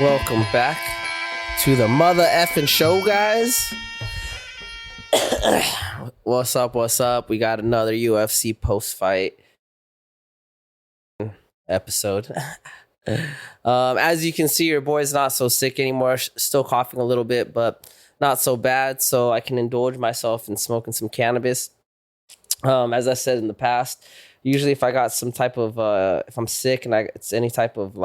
Welcome back to the mother effing show, guys. What's up? What's up? We got another UFC post-fight episode. As you can see, your boy's not so sick anymore. Still coughing a little bit, but not so bad. So I can indulge myself in smoking some cannabis. As I said in the past, usually if I got some type of, if I'm sick and it's any type of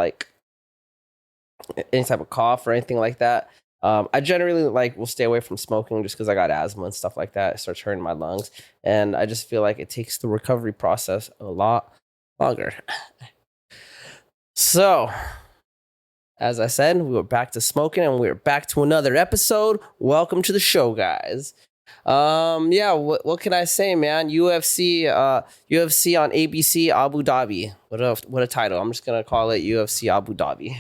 cough or anything like that, I generally will stay away from smoking just because I got asthma and stuff like that. It starts hurting my lungs, and I just feel like it takes the recovery process a lot longer. So, as I said, we were back to smoking, and we're back to another episode. Welcome to the show, guys. What can I say, man? UFC on ABC Abu Dhabi. What a title. I'm just gonna call it UFC Abu Dhabi.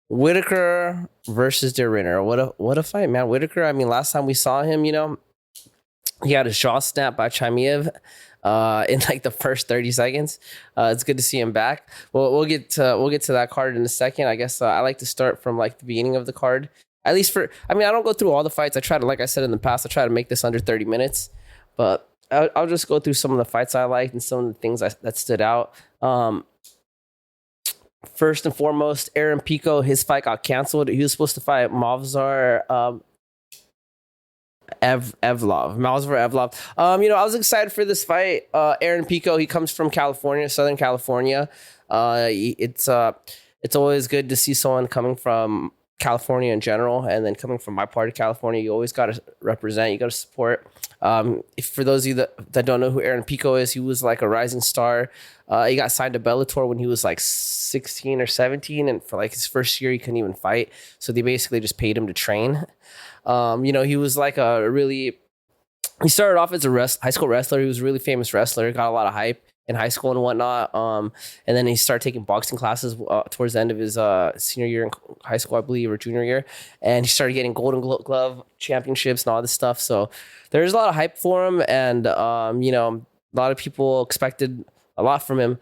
Whittiker versus Ridder. What a fight, man. Whittiker, I mean, last time we saw him, he had his jaw snapped by Chimaev in the first 30 seconds. It's good to see him back. Well, we'll get to that card in a second. I guess I like to start from the beginning of the card. At least I don't go through all the fights. I try to, like I said in the past, I try to make this under 30 minutes. But I'll just go through some of the fights I liked and some of the things that stood out. First and foremost, Aaron Pico, his fight got canceled. He was supposed to fight Movsar Evlov. I was excited for this fight. Aaron Pico, he comes from California, Southern California. It's always good to see someone coming from California in general, and then coming from my part of California, you always got to represent, you got to support. For those of you that don't know who Aaron Pico is, he was a rising star. He got signed to Bellator when he was 16 or 17, and for his first year he couldn't even fight, so they basically just paid him to train. He was he started off as a high school wrestler. He was a really famous wrestler, got a lot of hype in high school and whatnot. And then he started taking boxing classes towards the end of his senior year in high school, I believe, or junior year. And he started getting Golden Glove championships and all this stuff. So there's a lot of hype for him. And, a lot of people expected a lot from him.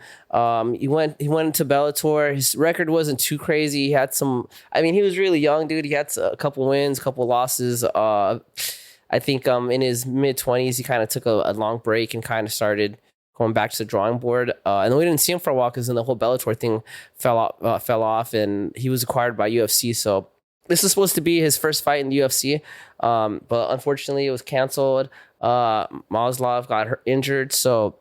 He went into Bellator. His record wasn't too crazy. He had he was really young, dude. He had a couple wins, a couple losses. I think in his mid-20s, he kind of took a long break and kind of started going back to the drawing board. And then we didn't see him for a while because then the whole Bellator thing fell off, and he was acquired by UFC. So this is supposed to be his first fight in the UFC. But unfortunately, it was canceled. Maslov got injured. So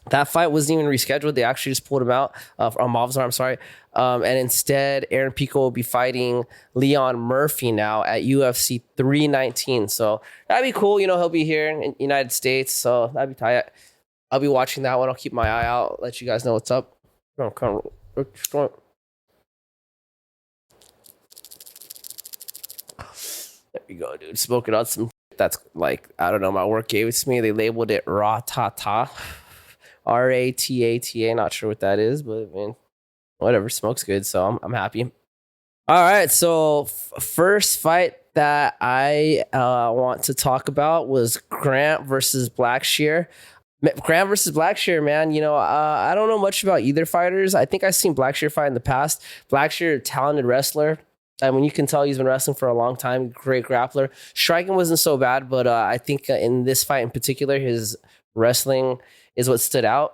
that fight wasn't even rescheduled. They actually just pulled him out on Movsar, I'm sorry. And instead, Aaron Pico will be fighting Leon Murphy now at UFC 319. So that'd be cool. He'll be here in the United States. So that'd be tight. I'll be watching that one. I'll keep my eye out. Let you guys know what's up. There you go, dude. Smoking on some that's I don't know. My work gave it to me. They labeled it Ratata. Ratata. Not sure what that is, but whatever. Smoke's good, so I'm happy. All right. So first fight that I want to talk about was Grant versus Blackshear. Grant versus Blackshear, man. I don't know much about either fighters. I think I've seen Blackshear fight in the past. Blackshear, talented wrestler. I mean, you can tell he's been wrestling for a long time. Great grappler. Striking wasn't so bad, but I think in this fight in particular, his wrestling is what stood out.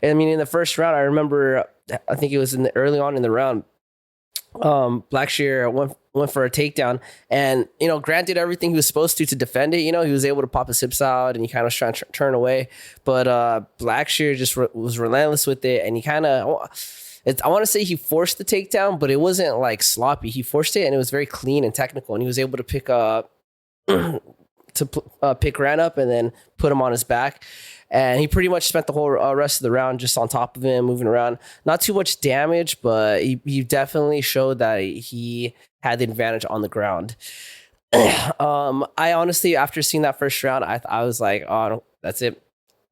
In the first round, I remember, I think it was early on in the round, Blackshear went for a takedown, and Grant did everything he was supposed to defend it. He was able to pop his hips out, and he kind of was trying to turn away, but Blackshear just was relentless with it, and he kind of, I want to say he forced the takedown, but it wasn't sloppy. He forced it, and it was very clean and technical, and he was able to pick Grant up and then put him on his back. And he pretty much spent the whole rest of the round just on top of him, moving around. Not too much damage, but he definitely showed that he had the advantage on the ground. I honestly, after seeing that first round, I was like, oh, that's it.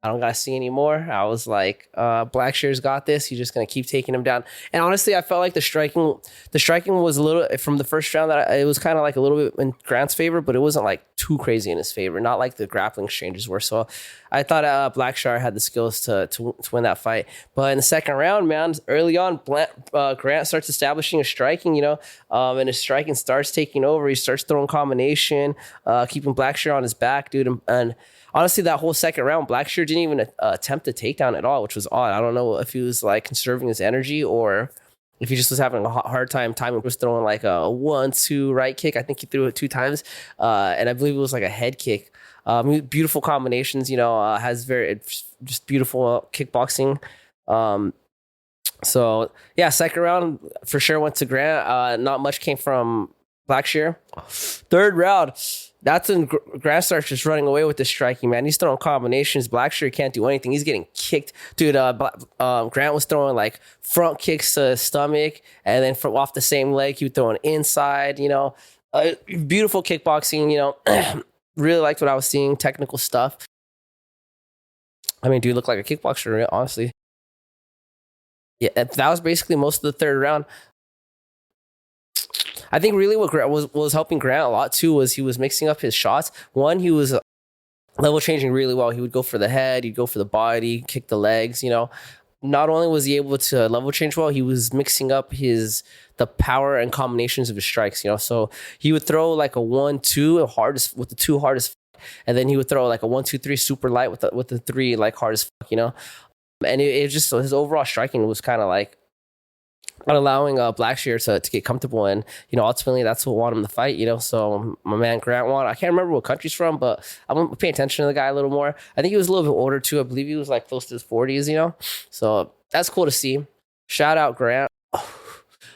I don't gotta see anymore. I was like, Blackshear's got this. He's just gonna keep taking him down. And honestly, I felt like the striking was a little from the first round that it was kind of like a little bit in Grant's favor, but it wasn't like too crazy in his favor. Not like the grappling exchanges were. So I thought Blackshear had the skills to win that fight. But in the second round, man, early on, Grant starts establishing a striking, and his striking starts taking over. He starts throwing combination, keeping Blackshear on his back, dude, and honestly, that whole second round, Blackshear didn't even attempt a takedown at all, which was odd. I don't know if he was like conserving his energy or if he just was having a hard time timing. Was throwing like a 1-2 right kick. I think he threw it 2 times, and I believe it was like a head kick. Beautiful combinations, has very just beautiful kickboxing. So yeah, second round for sure went to Grant. Not much came from Blackshear. Third round. That's when Grant starts just running away with the striking, man. He's throwing combinations. Blackshear can't do anything. He's getting kicked. Dude, Grant was throwing like front kicks to the stomach, and then from off the same leg, he was throwing inside, beautiful kickboxing, really liked what I was seeing, technical stuff. I mean, dude looked like a kickboxer, honestly. Yeah, that was basically most of the third round. I think really what Grant was helping Grant a lot too was he was mixing up his shots. One, he was level changing really well. He would go for the head, he'd go for the body, kick the legs. Not only was he able to level change well, he was mixing up the power and combinations of his strikes. So he would throw like a 1-2 hardest with the 2 hardest, and then he would throw like a 1-2-3 super light with the 3 like hardest. And it just his overall striking was kind of like not allowing Blackshear to get comfortable, and ultimately that's what won him the fight. So my man Grant won. I can't remember what country's from, but I'm paying attention to the guy a little more. I think he was a little bit older too. I believe he was like close to his 40s. So that's cool to see. Shout out Grant.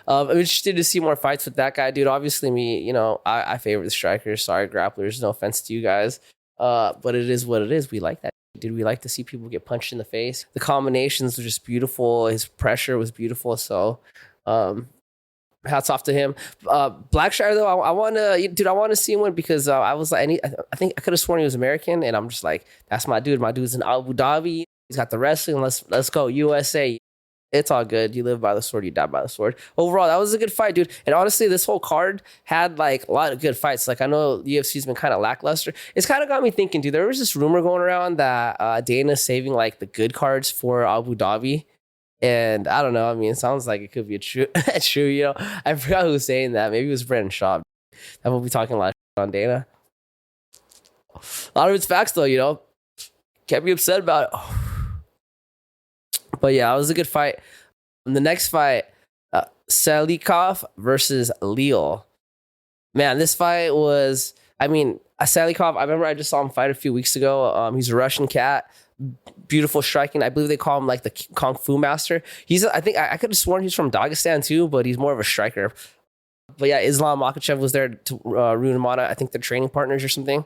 I'm interested to see more fights with that guy, dude. Obviously, me, I favor the strikers. Sorry, grapplers. No offense to you guys, but it is what it is. We like that. Dude, we like to see people get punched in the face. The combinations were just beautiful. His pressure was beautiful. So, hats off to him. Blackshear though, I want to see him win because I was like, I think I could have sworn he was American, and I'm just like, that's my dude. My dude's in Abu Dhabi. He's got the wrestling. Let's go USA. It's all good. You live by the sword, you die by the sword. Overall, that was a good fight, dude. And honestly, this whole card had like a lot of good fights. Like I know UFC's been kind of lackluster. It's kind of got me thinking, dude. There was this rumor going around that Dana's saving like the good cards for Abu Dhabi. And I don't know. I mean, it sounds like it could be true. True, I forgot who was saying that. Maybe it was Brendan Schaub. That will be talking a lot on Dana. A lot of it's facts, though. Can't be upset about it. But yeah, it was a good fight. And the next fight, Salikov versus Leal. Man, this fight was, Salikov, I remember I just saw him fight a few weeks ago. He's a Russian cat. Beautiful striking. I believe they call him like the Kung Fu master. I think I could have sworn he's from Dagestan too, but he's more of a striker. But yeah, Islam Makhachev was there to ruin him on. I think they're training partners or something.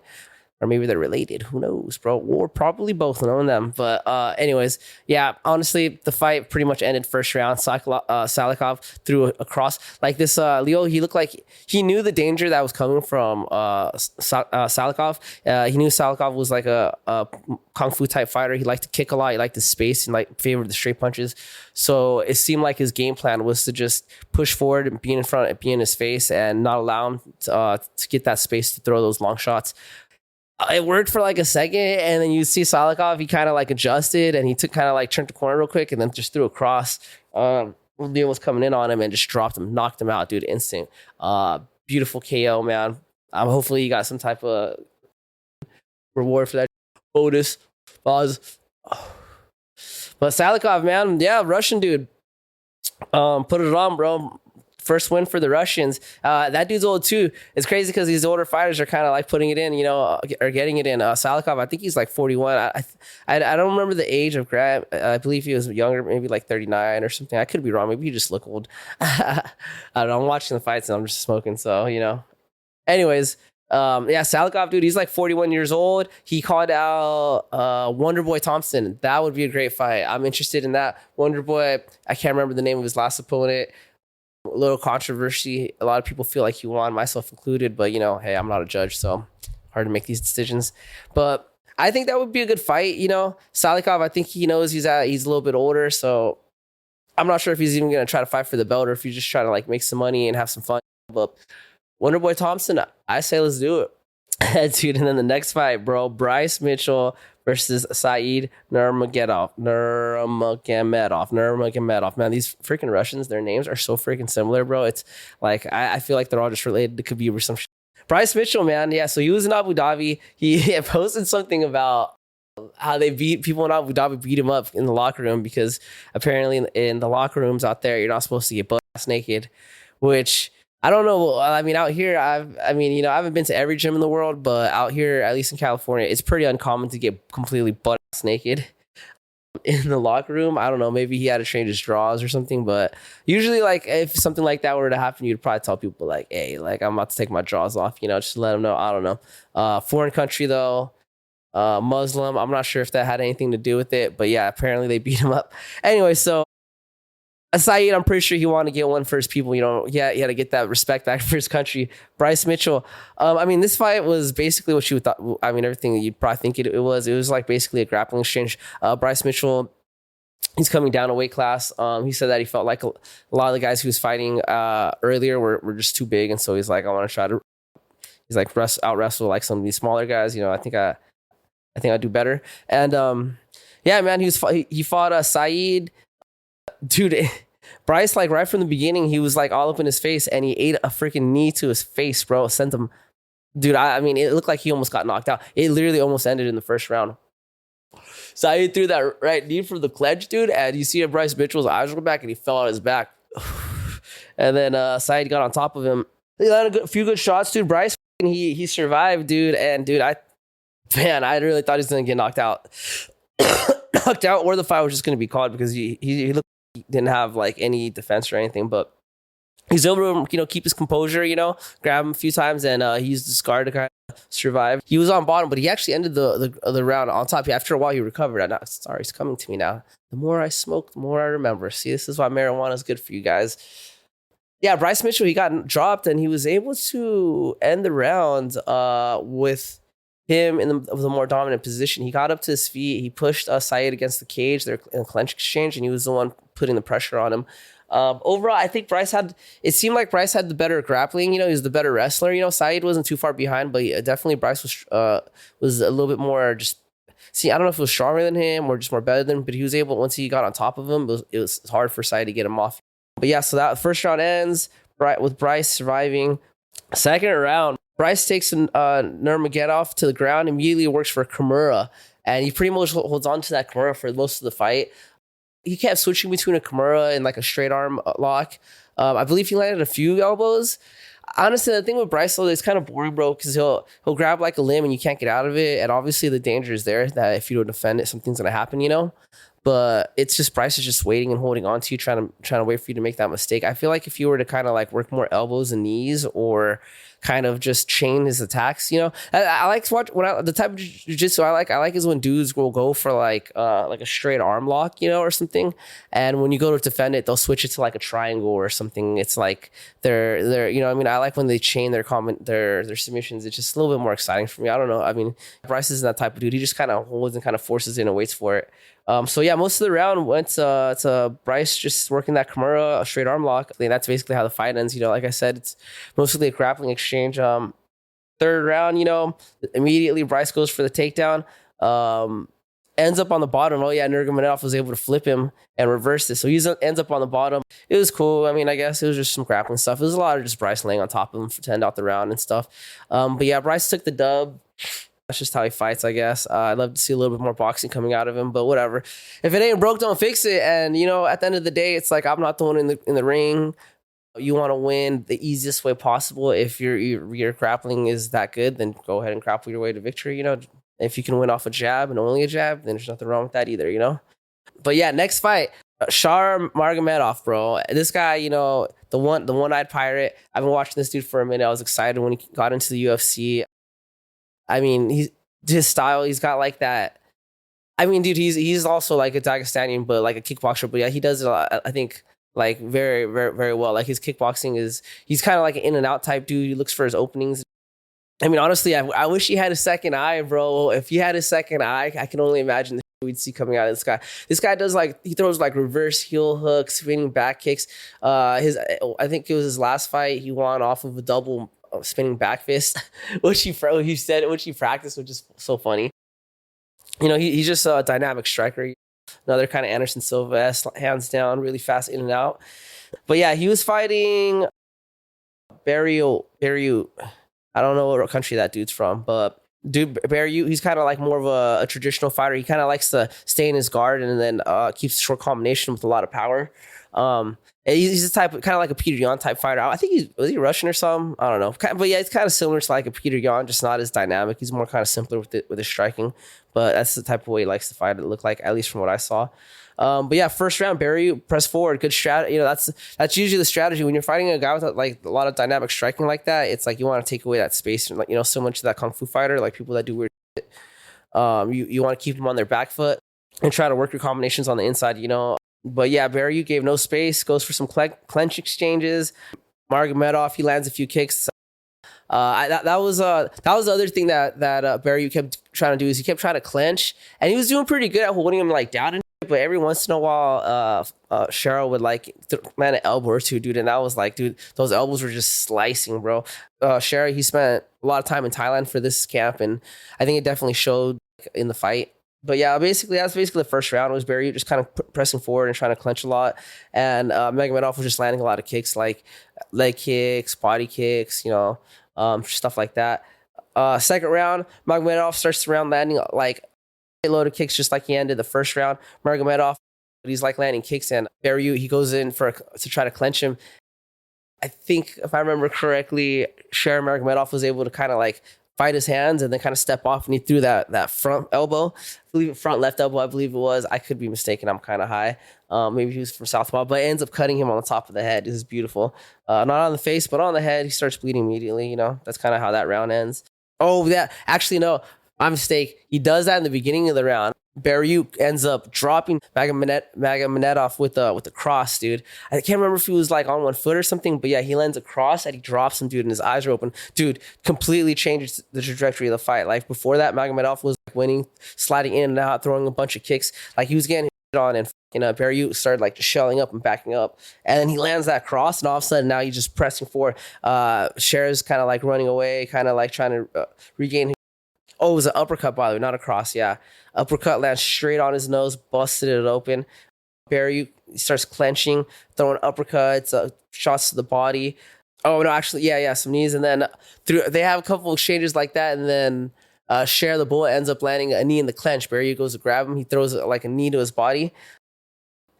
Or maybe they're related. Who knows, bro? Or probably both, knowing them. But anyways, yeah, honestly, the fight pretty much ended first round. Salikov threw a cross. Like this, Leo, he looked like he knew the danger that was coming from Salikov. He knew Salikov was like a Kung Fu type fighter. He liked to kick a lot. He liked the space and like favored the straight punches. So it seemed like his game plan was to just push forward and be in front, be in his face, and not allow him to get that space to throw those long shots. It worked for like a second, and then you see Salikov, he kind of like adjusted, and he turned the corner real quick, and then just threw a cross. Leon was coming in on him and just dropped him, knocked him out, dude, instant. Beautiful KO, man. Hopefully you got some type of reward for that. Otis, Oz. But Salikov, man, yeah, Russian dude. Put it on, bro. First win for the Russians. That dude's old too. It's crazy because these older fighters are kind of like putting it in, or getting it in. Salikov, I think he's like 41. I don't remember the age of Grant. I believe he was younger, maybe like 39 or something. I could be wrong. Maybe he just look old. I don't know. I'm watching the fights and I'm just smoking. So, Anyways, Salikov, dude, he's like 41 years old. He called out Wonderboy Thompson. That would be a great fight. I'm interested in that. Wonderboy, I can't remember the name of his last opponent. A little controversy. A lot of people feel like he won, myself included, but hey, I'm not a judge, so hard to make these decisions. But I think that would be a good fight. Salikov, I think he knows he's a little bit older, so I'm not sure if he's even gonna try to fight for the belt or if he's just trying to like make some money and have some fun. But Wonderboy Thompson, I say let's do it. Dude, and then the next fight, bro, Bryce Mitchell versus Said Nurmagomedov. Man, these freaking Russians, their names are so freaking similar, bro. It's like I feel like they're all just related to Khabib or some shit. Bryce Mitchell, man, yeah. So he was in Abu Dhabi. He posted something about how they beat people in Abu Dhabi, beat him up in the locker room because apparently in the locker rooms out there, you're not supposed to get butt ass naked, which I don't know. I mean, out here, I haven't been to every gym in the world, but out here, at least in California, it's pretty uncommon to get completely butt ass naked in the locker room. I don't know. Maybe he had to change his drawers or something, but usually, like, if something like that were to happen, you'd probably tell people, like, hey, like, I'm about to take my drawers off, just to let them know. I don't know. Foreign country, though. Muslim. I'm not sure if that had anything to do with it, but yeah, apparently they beat him up. Anyway, so Saeed, I'm pretty sure he wanted to get one for his people. He had to get that respect back for his country. Bryce Mitchell. This fight was basically what you thought. Everything that you'd probably think it was. It was like basically a grappling exchange. Bryce Mitchell, he's coming down a weight class. He said that he felt like a lot of the guys he was fighting earlier were just too big, and so he's like, I want to try to. He's like out wrestle like some of these smaller guys. I think I'd do better. And yeah, man, he fought Saeed. Dude, Bryce, like right from the beginning, he was like all up in his face and he ate a freaking knee to his face, bro. Sent him. Dude, it looked like he almost got knocked out. It literally almost ended in the first round. Saeed threw that right knee from the clinch, dude, and you see Bryce Mitchell's eyes roll back and he fell on his back. And then Saeed got on top of him. He landed a few good shots, dude. Bryce, he survived, dude. And dude, I really thought he was gonna get knocked out. Or the fight was just gonna be called because he looked like he didn't have like any defense or anything, but he's able to keep his composure, grab him a few times, and he used his guard to kind of survive. He was on bottom, but he actually ended the round on top. After a while, he recovered. Sorry, it's coming to me now. The more I smoke, the more I remember. See, this is why marijuana is good for you guys. Yeah, Bryce Mitchell, he got dropped, and he was able to end the round with him in the more dominant position. He got up to his feet. He pushed Saeed against the cage. They're in a clinch exchange, and he was the one putting the pressure on him. Overall, I think it seemed like Bryce had the better grappling. He was the better wrestler. Saeed wasn't too far behind, but definitely Bryce was a little bit more just. See, I don't know if it was stronger than him or just more better than him, but he was able, once he got on top of him, it was hard for Saeed to get him off. But yeah, so that first round ends with Bryce surviving. Second round, Bryce takes Nurmagomedov to the ground, immediately works for Kimura, and he pretty much holds on to that Kimura for most of the fight. He kept switching between a Kimura and like a straight arm lock. I believe he landed a few elbows. Honestly, the thing with Bryce, though, it's kind of boring, bro, because he'll grab like a limb and you can't get out of it, and obviously the danger is there that if you don't defend it, something's gonna happen, But it's just Bryce is just waiting and holding on to you, trying to wait for you to make that mistake. I feel like if you were to kind of like work more elbows and knees, or kind of just chain his attacks, I like to watch the type of jiu-jitsu I like is when dudes will go for like a straight arm lock, or something, and when you go to defend it, they'll switch it to like a triangle or something. It's like they're I like when they chain their submissions. It's just a little bit more exciting for me. I don't know. Bryce isn't that type of dude. He just kind of holds and kind of forces in and waits for it. So yeah, most of the round went to Bryce just working that Kimura, a straight arm lock. That's basically how the fight ends. Like I said, it's mostly a grappling exchange. Third round, immediately Bryce goes for the takedown. Ends up on the bottom. Oh yeah, Nurmagomedov was able to flip him and reverse it. So he ends up on the bottom. It was cool. I guess it was just some grappling stuff. It was a lot of just Bryce laying on top of him to end out the round and stuff. But yeah, Bryce took the dub. That's just how he fights, I guess. I'd love to see a little bit more boxing coming out of him, but whatever. If it ain't broke, don't fix it. And at the end of the day, it's like I'm not the one in the ring. You want to win the easiest way possible. If your grappling is that good, then go ahead and grapple your way to victory. If you can win off a jab and only a jab, then there's nothing wrong with that either. But yeah, next fight, Shar Margomedov, bro. This guy, the one-eyed pirate. I've been watching this dude for a minute. I was excited when he got into the UFC. His style, he's got like that. Dude, he's also like a Dagestanian, but like a kickboxer. But yeah, he does it, I think, like very, very, very well. Like his kickboxing he's kind of like an in and out type dude. He looks for his openings. I mean, honestly, I wish he had a second eye, bro. If he had a second eye, I can only imagine the shit we'd see coming out of this guy. This guy does like, he throws like reverse heel hooks, spinning back kicks. I think it was his last fight. He won off of a double spinning back fist, which he practiced, which is so funny. You know, he's just a dynamic striker. Another kind of Anderson Silva, hands down, really fast in and out. But yeah, he was fighting Barrio. I don't know what country that dude's from, but dude, Barry, he's kind of like more of a traditional fighter. He kind of likes to stay in his guard and then keeps short combination with a lot of power. He's the type, kind of like a Peter Yan type fighter. I think was he Russian or something? I don't know. But yeah, it's kind of similar to like a Peter Yan, just not as dynamic. He's more kind of simpler with his striking. But that's the type of way he likes to fight. It looked like, at least from what I saw. But yeah, first round, Barry, press forward, good strategy. You know, that's usually the strategy when you're fighting a guy with like a lot of dynamic striking like that. It's like you want to take away that space, and like, you know, so much of that kung fu fighter, like people that do weird shit. You want to keep them on their back foot and try to work your combinations on the inside. You know, but yeah, Barry gave no space, goes for some clench exchanges. Magomedov, he lands a few kicks. That was the other thing that Barry kept trying to do, is he kept trying to clench, and he was doing pretty good at holding him like down and shit, but every once in a while Cheryl would like land an elbow or two, dude, and that was like, dude, those elbows were just slicing, bro. Cheryl, he spent a lot of time in Thailand for this camp, and I think it definitely showed in the fight. But yeah, that's basically the first round. It was Barry just kind of pressing forward and trying to clench a lot, and Magomedov was just landing a lot of kicks, like leg kicks, body kicks, you know, stuff like that. Second round, Magomedov starts the round landing like a load of kicks, just like he ended the first round. Magomedov, he's like landing kicks, and Barry, he goes in to try to clench him. I think if I remember correctly, Sharon Magomedov was able to kind of like fight his hands and then kind of step off, and he threw that front elbow, front left elbow, I believe it was. I could be mistaken. I'm kind of high. Maybe he was from Southpaw, but it ends up cutting him on the top of the head. This is beautiful. Not on the face, but on the head. He starts bleeding immediately. You know, that's kind of how that round ends. Oh, yeah. Actually, no, my mistake. He does that in the beginning of the round. Baryuk ends up dropping Magomedov with the cross, dude. I can't remember if he was like on one foot or something, but yeah, he lands a cross and he drops him, dude, and his eyes are open. Dude, completely changes the trajectory of the fight. Like before that, Magomedov was like winning, sliding in and out, throwing a bunch of kicks. Like he was getting hit on, and Baryuk started like just shelling up and backing up. And then he lands that cross, and all of a sudden now he's just pressing forward. Cher's kind of like running away, kind of like trying to regain. Oh, it was an uppercut, by the way, not a cross. Yeah. Uppercut lands straight on his nose, busted it open. Barry starts clenching, throwing uppercuts, shots to the body. Oh, no, actually, yeah, some knees. And then they have a couple exchanges like that. And then Cher, the bullet, ends up landing a knee in the clench. Barry goes to grab him. He throws like a knee to his body.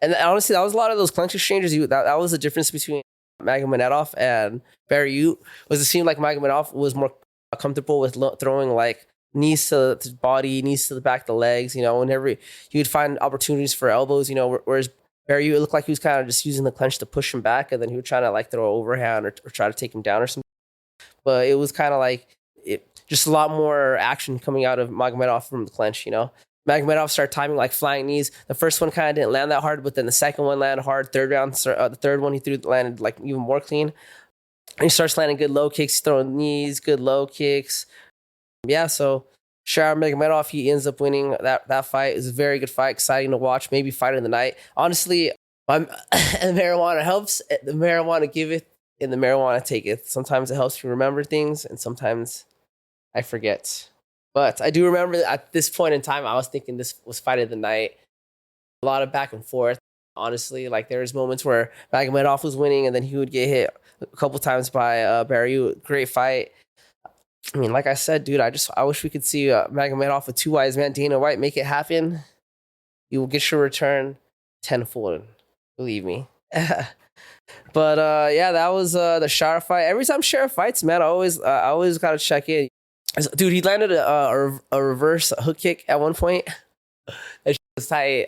And honestly, that was a lot of those clench exchanges. That was the difference between Magomedov and Barry. Was it seemed like Magomedov was more comfortable with throwing like knees to the body, knees to the back of the legs, you know, whenever you would find opportunities for elbows, you know, whereas Barry, it looked like he was kind of just using the clench to push him back, and then he would try to like throw an overhand or try to take him down or something. But it was kind of like just a lot more action coming out of Magomedov from the clench, you know. Magomedov started timing like flying knees. The first one kind of didn't land that hard, but then the second one landed hard. The third one he threw landed like even more clean. And he starts landing good low kicks, throwing knees, good low kicks. Yeah, so Sharon Magomedov, he ends up winning that fight. It was a very good fight, exciting to watch, maybe fight of the night. Honestly, the marijuana helps. The marijuana give it, and the marijuana take it. Sometimes it helps you remember things, and sometimes I forget. But I do remember that at this point in time, I was thinking this was fight of the night. A lot of back and forth. Honestly, like there was moments where Magomedov was winning, and then he would get hit a couple times by Barry. Great fight. I mean, like I said, dude, I wish we could see Magomedov with two wise man, Dana White, make it happen. You will get your return tenfold, believe me. But yeah, that was the Shara fight. Every time Shara fights, man, I always gotta check in. Dude, he landed a reverse hook kick at one point. That was tight.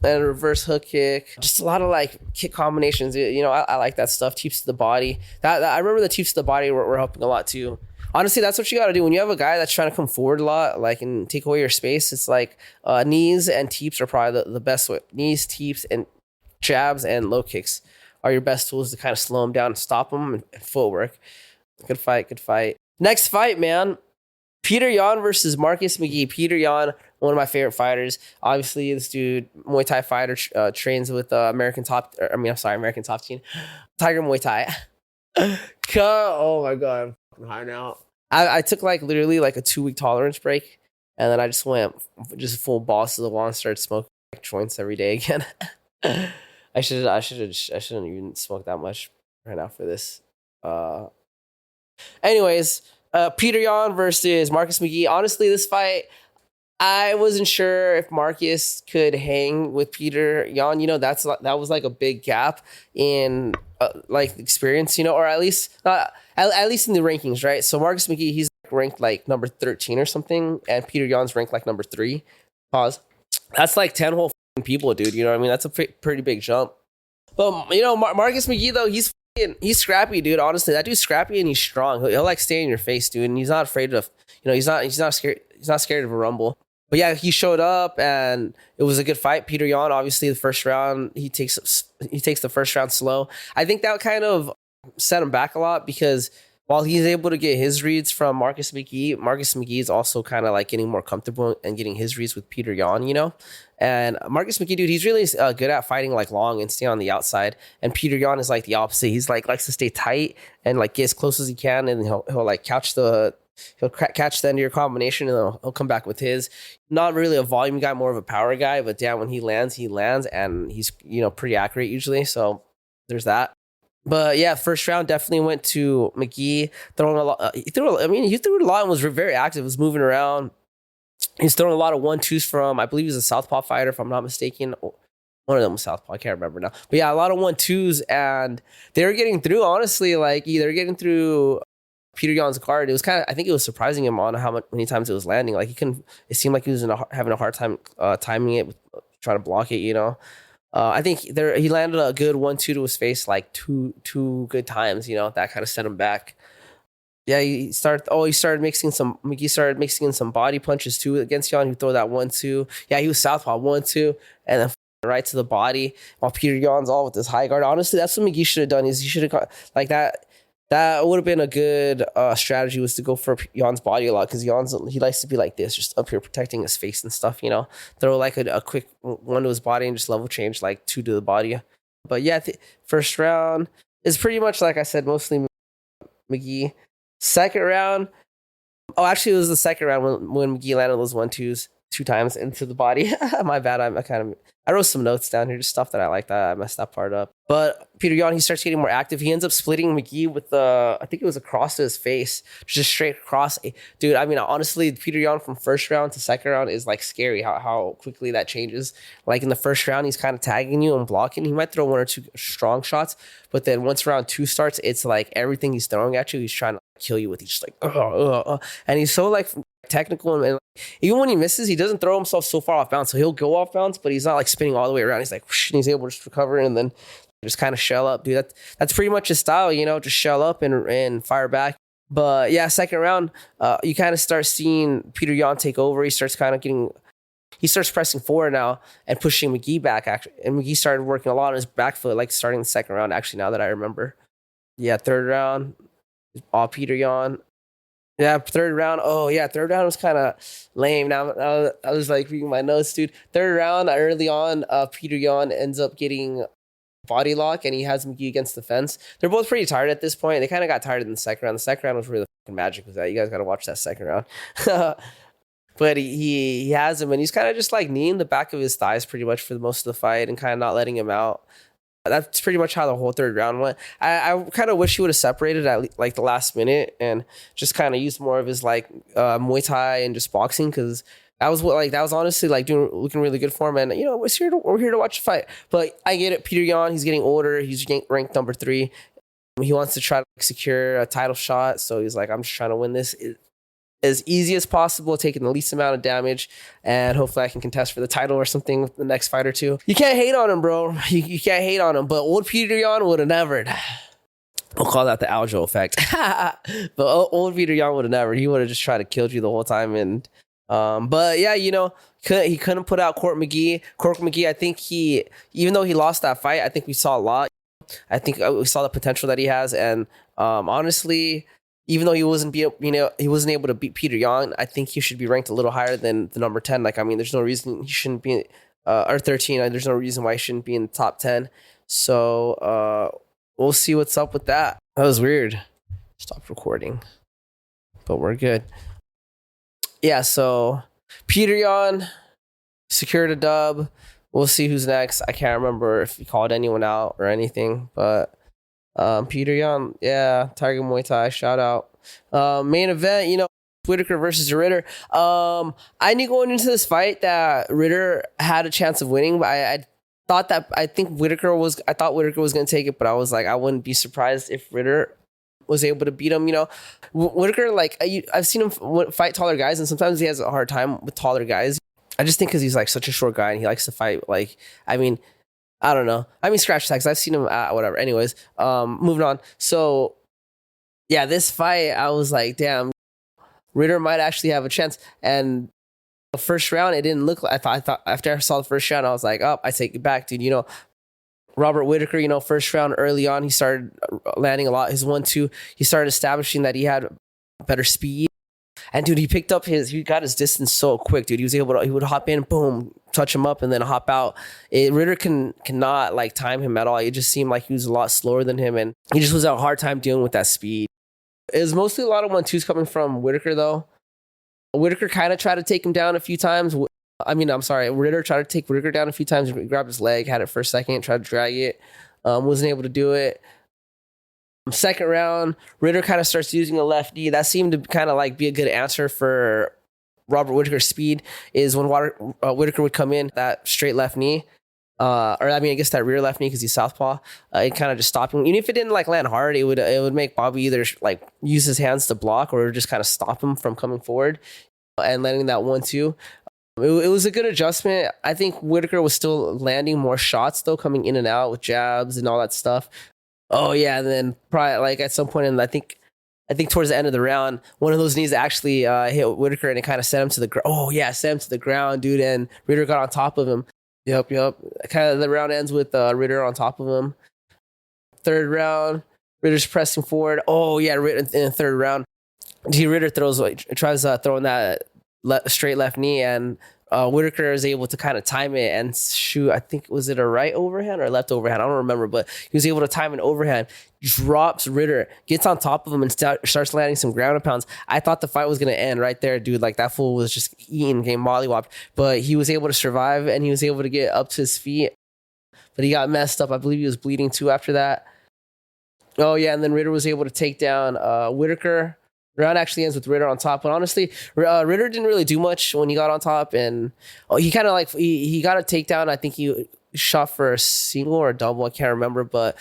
And a reverse hook kick. Just a lot of like kick combinations. You know, I like that stuff. Teeps to the body. That I remember the teeps to the body were helping a lot too. Honestly, that's what you got to do when you have a guy that's trying to come forward a lot, like and take away your space. It's like knees and teeps are probably the best way. Knees, teeps, and jabs and low kicks are your best tools to kind of slow them down and stop them. And footwork. Good fight. Next fight, man. Peter Yan versus Marcus McGee. Peter Yan, one of my favorite fighters. Obviously, this dude, Muay Thai fighter, trains with American Top Team, Tiger Muay Thai. Oh my god, I'm high now. I took like literally like a 2-week tolerance break, and then I just went just full balls to the wall and started smoking like joints every day again. I shouldn't even smoke that much right now for this. Anyways, Peter Yan versus Marcus McGee. Honestly, this fight, I wasn't sure if Marcus could hang with Peter Yan. You know, that was like a big gap in like experience, you know, or at least at least in the rankings, right? So Marcus McGee, he's ranked like number 13 or something, and Peter Yan's ranked like number 3. Pause. That's like 10 whole people, dude. You know what I mean? That's a pretty big jump. But you know, Marcus McGee though, he's scrappy, dude. Honestly, that dude's scrappy and he's strong. He'll like stay in your face, dude, and he's not afraid of, you know, he's not scared. He's not scared of a rumble. But yeah, he showed up and it was a good fight. Peter Yan, obviously, the first round he takes the first round slow. I think that kind of set him back a lot because while he's able to get his reads from Marcus McGee is also kind of like getting more comfortable and getting his reads with Peter Yan, you know. And Marcus McGee, dude, he's really good at fighting like long and stay on the outside. And Peter Yan is like the opposite. He's like likes to stay tight and like get as close as he can, and he'll like catch the end of your combination, and he'll come back with his. Not really a volume guy, more of a power guy. But damn, when he lands, and he's, you know, pretty accurate usually. So there's that. But yeah, first round definitely went to McGee, throwing a lot. He threw a lot and was very active. Was moving around. He's throwing a lot of 1-2s from, I believe he's a southpaw fighter, if I'm not mistaken. One of them was southpaw. I can't remember now. But yeah, a lot of 1-2s, and they were getting through. Honestly, like they're getting through Peter Yan's guard. It was kind of, I think it was surprising him on many times it was landing. Like he couldn't. It seemed like he was having a hard time timing it, trying to block it. You know. I think he landed a good 1-2 to his face like two good times. You know, that kind of set him back. Yeah, McGee started mixing in some body punches too against Yan, who throw that 1-2. Yeah, he was southpaw 1-2, and then right to the body while Peter Yan's all with his high guard. Honestly, that's what McGee should have done. Is he should have got like that. That would have been a good strategy, was to go for Yan's body a lot, because he likes to be like this, just up here protecting his face and stuff, you know. Throw like a quick 1 to his body and just level change like 2 to the body. But yeah, first round is pretty much like I said, mostly McGee. Second round, actually it was the second round when McGee landed those 1-2s 2 times into the body. My bad. I wrote some notes down here, just stuff that I like that I messed that part up. But Peter Yan, he starts getting more active. He ends up splitting McGee with I think it was across to his face, just straight across. Dude, I mean, honestly, Peter Yan from first round to second round is like scary how quickly that changes. Like in the first round, he's kind of tagging you and blocking. He might throw 1 or 2 strong shots, but then once round 2 starts, it's like everything he's throwing at you, he's trying to kill you with. He's just like, and he's so like technical, and even when he misses, he doesn't throw himself so far off bounds. So he'll go off bounds, but he's not like spinning all the way around. He's like, whoosh, and he's able to just recover and then just kind of shell up, dude. That's pretty much his style, you know, just shell up and fire back. But yeah, second round, you kind of start seeing Peter Yan take over. He starts pressing forward now and pushing McGee back, actually. And McGee started working a lot on his back foot, like starting the second round, actually, now that I remember. Yeah, third round, all Peter Yan. Yeah, third round. Oh, yeah, third round was kind of lame. Now I was like reading my notes, dude. Third round, early on, Peter Yan ends up getting body lock, and he has McGee against the fence. They're both pretty tired at this point. They kind of got tired in the second round. The second round was really fucking magic with that. You guys got to watch that second round. But he has him, and he's kind of just like kneeing the back of his thighs pretty much for most of the fight and kind of not letting him out. That's pretty much how the whole third round went. I kind of wish he would have separated at like the last minute and just kind of used more of his like Muay Thai and just boxing, because that was honestly like looking really good for him. And you know, we're here to watch the fight. But I get it. Peter Yan, he's getting older. He's ranked number 3. He wants to try to secure a title shot. So he's like, I'm just trying to win this as easy as possible, taking the least amount of damage, and hopefully I can contest for the title or something with the next fight or two. You can't hate on him, bro. You can't hate on him. But old Peter Yan would have never. We'll call that the Aljo effect. But old Whittier would have never. He would have just tried to kill you the whole time. And but yeah, you know, he couldn't put out Cork McGee. Cork McGee, I think even though he lost that fight, I think we saw a lot. I think we saw the potential that he has. And honestly, even though he wasn't he wasn't able to beat Peter Yan, I think he should be ranked a little higher than the number 10. Like, I mean, there's no reason he shouldn't be or 13. There's no reason why he shouldn't be in the top 10. So we'll see what's up with that. That was weird. Stop recording, but we're good. Yeah. So Peter Yan secured a dub. We'll see who's next. I can't remember if he called anyone out or anything, but Peter Yan, yeah, Tiger Muay Thai, shout out. Main event, you know, Whittiker versus Ridder. I knew going into this fight that Ridder had a chance of winning, but I think Whittiker was going to take it, but I was like, I wouldn't be surprised if Ridder was able to beat him. You know, Whittiker, like I've seen him fight taller guys, and sometimes he has a hard time with taller guys. I just think because he's like such a short guy and he likes to fight. Like, I mean, I don't know. I mean, scratch tags. I've seen him whatever. Anyways, moving on. So yeah, this fight, I was like, damn, Ridder might actually have a chance. And the first round, it didn't look like, I thought after I saw the first round, I was like, oh, I take it back, dude. You know, Robert Whittiker, you know, first round early on, he started landing a lot. His 1-2, he started establishing that he had better speed. And dude, he got his distance so quick, dude. He would hop in, boom, touch him up, and then hop out. Ridder cannot like time him at all. It just seemed like he was a lot slower than him, and he just was having a hard time dealing with that speed. It was mostly a lot of 1-2s coming from Whittiker, though. Whittiker kind of tried to take him down a few times. Ridder tried to take Whittiker down a few times. He grabbed his leg, had it for a second, tried to drag it. Wasn't able to do it. Second round, Ridder kind of starts using a left knee. That seemed to kind of like be a good answer for Robert Whittiker's speed, is when Whittiker would come in, that straight left knee. I guess that rear left knee, because he's southpaw. It kind of just stopped him. Even if it didn't like land hard, it would make Bobby either like use his hands to block or just kind of stop him from coming forward and landing that 1-2. It was a good adjustment. I think Whittiker was still landing more shots though, coming in and out with jabs and all that stuff. Oh yeah, and then probably like at some point, I think towards the end of the round, one of those knees actually hit Whittiker and it kind of sent him to the ground. Oh yeah, sent him to the ground, dude. And Ridder got on top of him. Yep. Kind of the round ends with Ridder on top of him. Third round, Ridder's pressing forward. Oh yeah, in the third round, Ridder tries throwing that straight left knee, and Whittiker is able to kind of time it and shoot. I think, was it a right overhand or a left overhand? I don't remember, but he was able to time an overhand, drops Ridder, gets on top of him, and starts landing some ground and pounds. I thought the fight was going to end right there, dude. Like, that fool was just eating, getting mollywopped, but he was able to survive and he was able to get up to his feet, but he got messed up. I believe he was bleeding too after that. Oh yeah, and then Ridder was able to take down Whittiker. Round actually ends with Ridder on top, but honestly, Ridder didn't really do much when he got on top, and he kind of like he got a takedown. I think he shot for a single or a double, I can't remember, but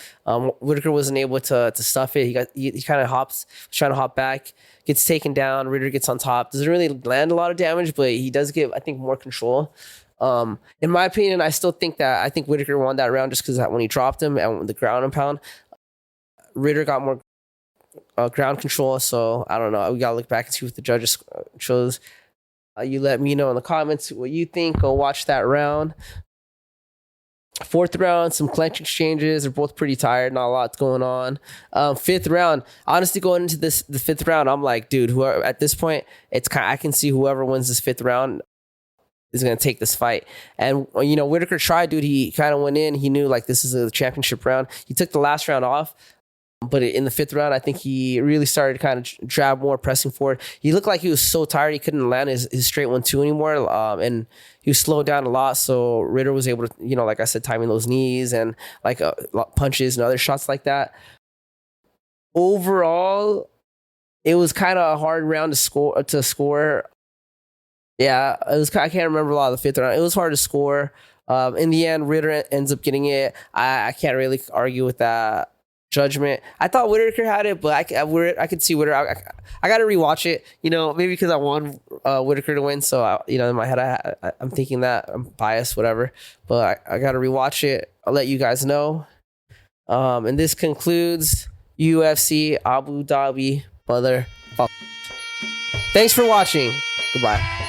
Whittiker wasn't able to stuff it. He kind of was trying to hop back, gets taken down. Ridder gets on top, doesn't really land a lot of damage, but he does give, I think, more control. In my opinion, I think Whittiker won that round just because when he dropped him and the ground and pound, Ridder got more ground control. So I don't know. We gotta look back and see what the judges chose. You let me know in the comments what you think. Go watch that round. Fourth round, some clinch exchanges. They're both pretty tired. Not a lot going on. Fifth round, honestly, going into the fifth round, I'm like, dude, whoever at this point, I can see whoever wins this fifth round is going to take this fight. And, you know, Whittiker tried, dude. He kind of went in. He knew, like, this is a championship round. He took the last round off. But in the fifth round, I think he really started to kind of jab more, pressing forward. He looked like he was so tired he couldn't land his straight 1-2 anymore. And he was slowed down a lot. So Ridder was able to, you know, like I said, timing those knees and like punches and other shots like that. Overall, it was kind of a hard round to score. Yeah, it was. I can't remember a lot of the fifth round. It was hard to score. In the end, Ridder ends up getting it. I can't really argue with that judgment. I thought Whittiker had it, but I could see Whittiker. I got to rewatch it. You know, maybe because I want Whittiker to win. So in my head, I'm thinking that I'm biased, whatever. But I got to rewatch it. I'll let you guys know. And this concludes UFC Abu Dhabi. Thanks for watching. Goodbye.